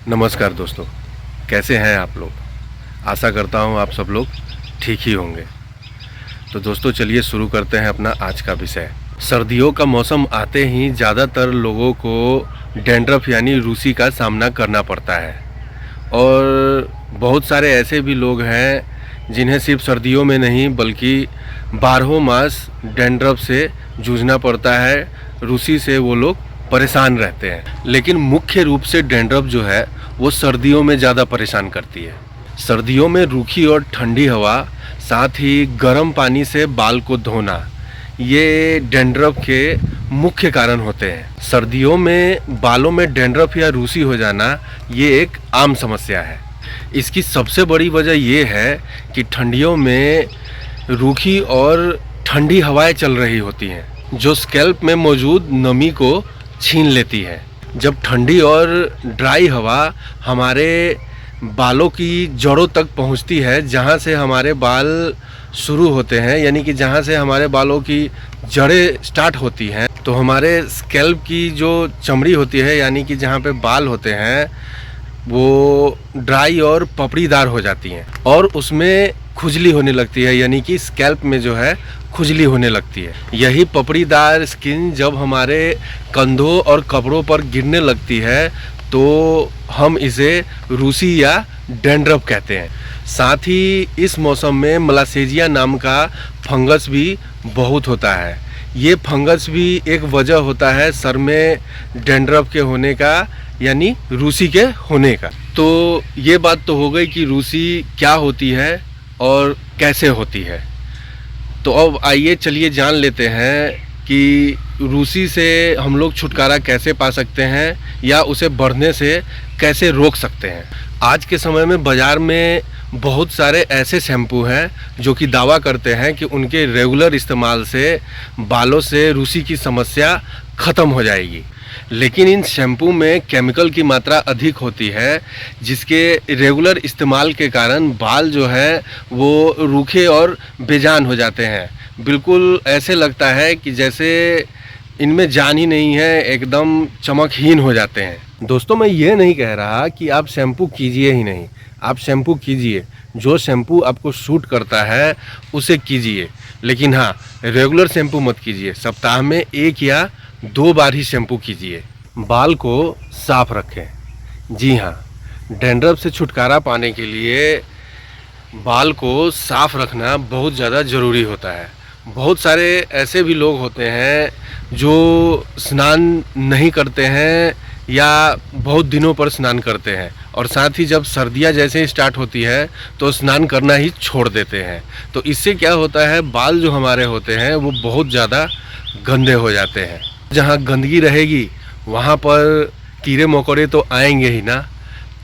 नमस्कार दोस्तों, कैसे हैं आप लोग। आशा करता हूं आप सब लोग ठीक ही होंगे। तो दोस्तों चलिए शुरू करते हैं अपना आज का विषय। सर्दियों का मौसम आते ही ज़्यादातर लोगों को डैंड्रफ यानी रूसी का सामना करना पड़ता है और बहुत सारे ऐसे भी लोग हैं जिन्हें सिर्फ सर्दियों में नहीं बल्कि बारहों मास डैंड्रफ से जूझना पड़ता है। रूसी से वो लोग परेशान रहते हैं, लेकिन मुख्य रूप से डैंड्रफ जो है वो सर्दियों में ज़्यादा परेशान करती है। सर्दियों में रूखी और ठंडी हवा, साथ ही गर्म पानी से बाल को धोना, ये डैंड्रफ के मुख्य कारण होते हैं। सर्दियों में बालों में डैंड्रफ या रूसी हो जाना ये एक आम समस्या है। इसकी सबसे बड़ी वजह ये है कि ठंडियों में रूखी और ठंडी हवाएं चल रही होती हैं जो स्कैल्प में मौजूद नमी को छीन लेती है। जब ठंडी और ड्राई हवा हमारे बालों की जड़ों तक पहुंचती है, जहां से हमारे बाल शुरू होते हैं, यानी कि जहां से हमारे बालों की जड़ें स्टार्ट होती हैं, तो हमारे स्कैल्प की जो चमड़ी होती है, यानी कि जहां पे बाल होते हैं, वो ड्राई और पपड़ीदार हो जाती हैं और उसमें खुजली होने लगती है, यानी कि स्कैल्प में जो है खुजली होने लगती है। यही पपड़ीदार स्किन जब हमारे कंधों और कपड़ों पर गिरने लगती है तो हम इसे रूसी या डैंड्रफ कहते हैं। साथ ही इस मौसम में मलासेजिया नाम का फंगस भी बहुत होता है। ये फंगस भी एक वजह होता है सर में डैंड्रफ के होने का, यानी रूसी के होने का। तो ये बात तो हो गई कि रूसी क्या होती है और कैसे होती है। तो अब आइए चलिए जान लेते हैं कि रूसी से हम लोग छुटकारा कैसे पा सकते हैं या उसे बढ़ने से कैसे रोक सकते हैं। आज के समय में बाज़ार में बहुत सारे ऐसे शैम्पू हैं जो कि दावा करते हैं कि उनके रेगुलर इस्तेमाल से बालों से रूसी की समस्या ख़त्म हो जाएगी, लेकिन इन शैम्पू में केमिकल की मात्रा अधिक होती है, जिसके रेगुलर इस्तेमाल के कारण बाल जो है वो रूखे और बेजान हो जाते हैं। बिल्कुल ऐसे लगता है कि जैसे इनमें जान ही नहीं है, एकदम चमकहीन हो जाते हैं। दोस्तों मैं ये नहीं कह रहा कि आप शैम्पू कीजिए ही नहीं, आप शैम्पू कीजिए, जो शैम्पू आपको सूट करता है उसे कीजिए, लेकिन हाँ रेगुलर शैम्पू मत कीजिए। सप्ताह में 1 या 2 बार ही शैम्पू कीजिए। बाल को साफ रखें। जी हाँ, डैंड्रफ से छुटकारा पाने के लिए बाल को साफ रखना बहुत ज़्यादा ज़रूरी होता है। बहुत सारे ऐसे भी लोग होते हैं जो स्नान नहीं करते हैं या बहुत दिनों पर स्नान करते हैं, और साथ ही जब सर्दियाँ जैसे ही स्टार्ट होती है तो स्नान करना ही छोड़ देते हैं। तो इससे क्या होता है, बाल जो हमारे होते हैं वो बहुत ज़्यादा गंदे हो जाते हैं। जहाँ गंदगी रहेगी वहाँ पर कीड़े मकोड़े तो आएंगे ही ना।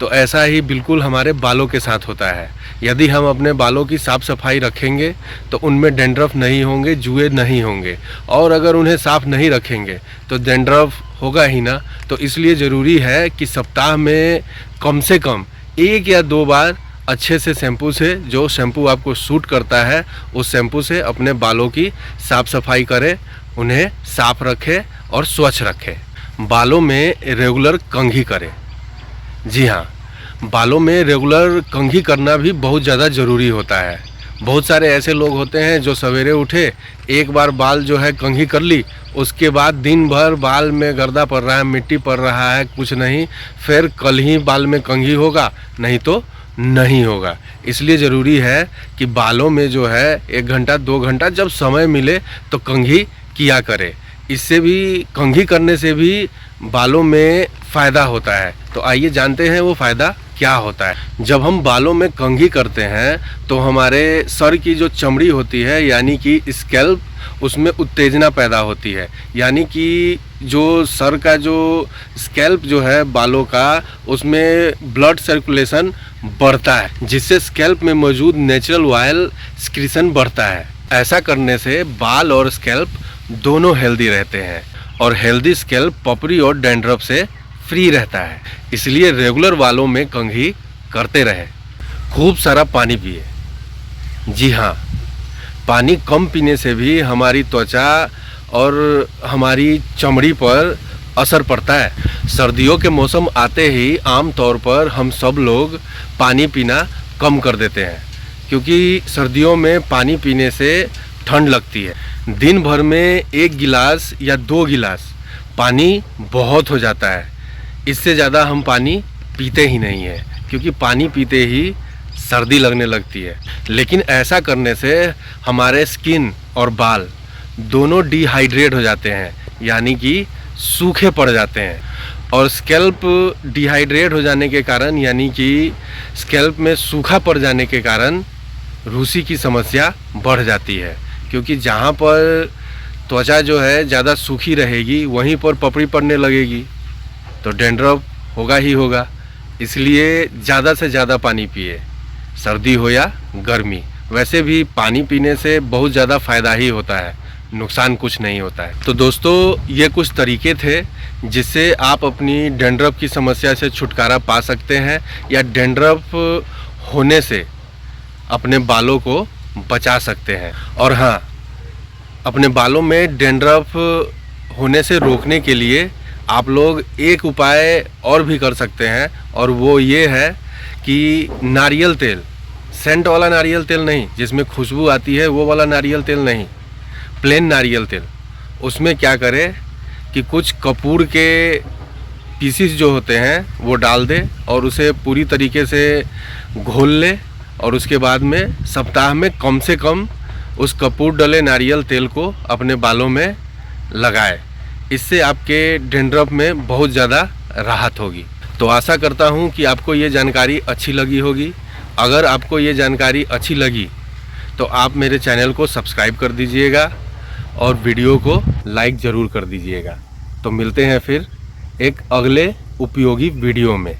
तो ऐसा ही बिल्कुल हमारे बालों के साथ होता है। यदि हम अपने बालों की साफ़ सफाई रखेंगे तो उनमें डैंड्रफ नहीं होंगे, जुए नहीं होंगे, और अगर उन्हें साफ़ नहीं रखेंगे तो डैंड्रफ होगा ही ना। तो इसलिए ज़रूरी है कि सप्ताह में कम से कम 1 या 2 बार अच्छे से शैम्पू से, जो शैम्पू आपको सूट करता है उस शैम्पू से अपने बालों की साफ़ सफाई करें, उन्हें साफ़ रखें और स्वच्छ रखें। बालों में रेगुलर कंघी करें। जी हाँ, बालों में रेगुलर कंघी करना भी बहुत ज़्यादा ज़रूरी होता है। बहुत सारे ऐसे लोग होते हैं जो सवेरे उठे, एक बार बाल जो है कंघी कर ली, उसके बाद दिन भर बाल में गर्दा पड़ रहा है, मिट्टी पड़ रहा है, कुछ नहीं, फिर कल ही बाल में कंघी होगा, नहीं तो नहीं होगा। इसलिए ज़रूरी है कि बालों में जो है 1 घंटा 2 घंटा जब समय मिले तो कंघी किया करें। इससे भी, कंघी करने से भी बालों में फ़ायदा होता है। तो आइए जानते हैं वो फ़ायदा क्या होता है। जब हम बालों में कंघी करते हैं तो हमारे सर की जो चमड़ी होती है, यानी कि स्कैल्प, उसमें उत्तेजना पैदा होती है, यानी कि जो सर का जो स्कैल्प जो है बालों का, उसमें ब्लड सर्कुलेशन बढ़ता है, जिससे स्कैल्प में मौजूद नेचुरल ऑयल सिक्रीशन बढ़ता है। ऐसा करने से बाल और स्कैल्प दोनों हेल्दी रहते हैं और हेल्दी स्कैल्प पपड़ी और डैंड्रफ से फ्री रहता है। इसलिए रेगुलर बालों में कंघी करते रहें। खूब सारा पानी पिए। जी हाँ, पानी कम पीने से भी हमारी त्वचा और हमारी चमड़ी पर असर पड़ता है। सर्दियों के मौसम आते ही आम तौर पर हम सब लोग पानी पीना कम कर देते हैं, क्योंकि सर्दियों में पानी पीने से ठंड लगती है। दिन भर में 1 गिलास या 2 गिलास पानी बहुत हो जाता है। इससे ज़्यादा हम पानी पीते ही नहीं हैं, क्योंकि पानी पीते ही सर्दी लगने लगती है। लेकिन ऐसा करने से हमारे स्किन और बाल दोनों डिहाइड्रेट हो जाते हैं, यानी कि सूखे पड़ जाते हैं। और स्कैल्प डिहाइड्रेट हो जाने के कारण, यानी कि स्कैल्प में सूखा पड़ जाने के कारण रूसी की समस्या बढ़ जाती है, क्योंकि जहाँ पर त्वचा जो है ज़्यादा सूखी रहेगी वहीं पर पपड़ी पड़ने लगेगी, तो डैंड्रफ होगा ही होगा। इसलिए ज़्यादा से ज़्यादा पानी पिए, सर्दी हो या गर्मी। वैसे भी पानी पीने से बहुत ज़्यादा फ़ायदा ही होता है, नुकसान कुछ नहीं होता है। तो दोस्तों, ये कुछ तरीके थे जिससे आप अपनी डैंड्रफ की समस्या से छुटकारा पा सकते हैं, या डैंड्रफ होने से अपने बालों को बचा सकते हैं। और हाँ, अपने बालों में डैंड्रफ होने से रोकने के लिए आप लोग एक उपाय और भी कर सकते हैं, और वो ये है कि नारियल तेल, सेंट वाला नारियल तेल नहीं, जिसमें खुशबू आती है वो वाला नारियल तेल नहीं, प्लेन नारियल तेल। उसमें क्या करें कि कुछ कपूर के पीसीस जो होते हैं वो डाल दे और उसे पूरी तरीके से घोल ले, और उसके बाद में सप्ताह में कम से कम उस कपूर डले नारियल तेल को अपने बालों में लगाए। इससे आपके डैंड्रफ में बहुत ज़्यादा राहत होगी। तो आशा करता हूँ कि आपको ये जानकारी अच्छी लगी होगी। अगर आपको ये जानकारी अच्छी लगी तो आप मेरे चैनल को सब्सक्राइब कर दीजिएगा और वीडियो को लाइक ज़रूर कर दीजिएगा। तो मिलते हैं फिर एक अगले उपयोगी वीडियो में।